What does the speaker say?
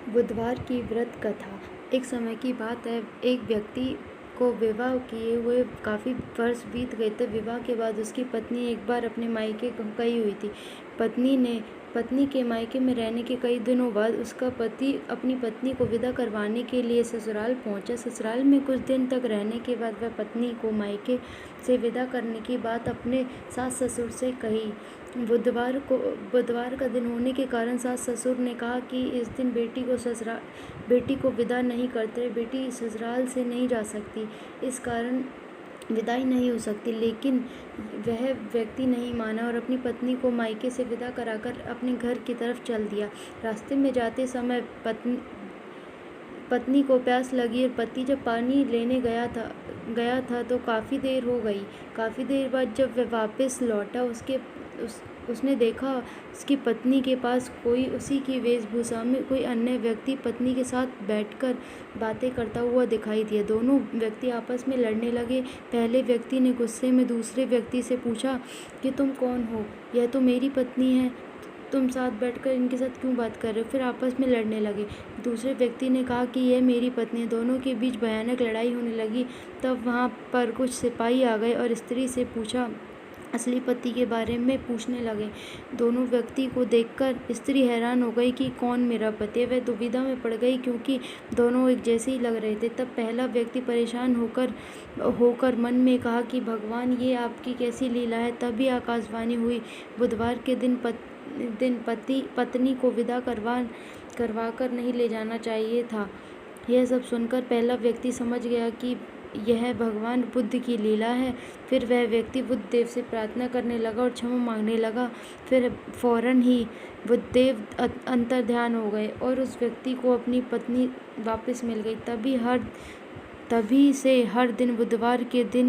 बुधवार की व्रत कथा। एक समय की बात है, एक व्यक्ति को विवाह किए हुए काफ़ी वर्ष बीत गए थे। विवाह के बाद उसकी पत्नी एक बार अपने मायके गई हुई थी। पत्नी के मायके में रहने के कई दिनों बाद उसका पति अपनी पत्नी को विदा करवाने के लिए ससुराल पहुंचा। ससुराल में कुछ दिन तक रहने के बाद वह पत्नी को मायके से विदा करने की बात अपने सास ससुर से कही। बुधवार का दिन होने के कारण सास ससुर ने कहा कि इस दिन बेटी को विदा नहीं करते, बेटी ससुराल से नहीं जा सकती, इस कारण विदाई नहीं हो सकती। लेकिन वह व्यक्ति नहीं माना और अपनी पत्नी को मायके से विदा कराकर अपने घर की तरफ चल दिया। रास्ते में जाते समय पत्नी को प्यास लगी और पति जब पानी लेने गया था तो काफ़ी देर हो गई। काफ़ी देर बाद जब वह वापस लौटा, उसने देखा उसकी पत्नी के पास कोई उसी की वेशभूषा में कोई अन्य व्यक्ति पत्नी के साथ बैठकर बातें करता हुआ दिखाई दिया। दोनों व्यक्ति आपस में लड़ने लगे। पहले व्यक्ति ने गुस्से में दूसरे व्यक्ति से पूछा कि तुम कौन हो? यह तो मेरी पत्नी है, तुम साथ बैठकर इनके साथ क्यों बात कर रहे हो? फिर आपस में लड़ने लगे। दूसरे व्यक्ति ने कहा कि यह मेरी पत्नी है। दोनों के बीच भयानक लड़ाई होने लगी। तब वहाँ पर कुछ सिपाही आ गए और स्त्री से पूछा असली पति के बारे में पूछने लगे। दोनों व्यक्ति को देखकर स्त्री हैरान हो गई कि कौन मेरा पति है। वह दुविधा में पड़ गई क्योंकि दोनों एक जैसे ही लग रहे थे। तब पहला व्यक्ति परेशान होकर मन में कहा कि भगवान, ये आपकी कैसी लीला है। तभी आकाशवाणी हुई, बुधवार के दिन पत्नी को विदा करवाकर नहीं ले जाना चाहिए था। यह सब सुनकर पहला व्यक्ति समझ गया कि यह भगवान बुद्ध की लीला है। फिर वह व्यक्ति बुद्धदेव से प्रार्थना करने लगा और क्षमा मांगने लगा। फिर फौरन ही बुद्धदेव अंतर्ध्यान हो गए और उस व्यक्ति को अपनी पत्नी वापस मिल गई। तभी से हर दिन बुधवार के दिन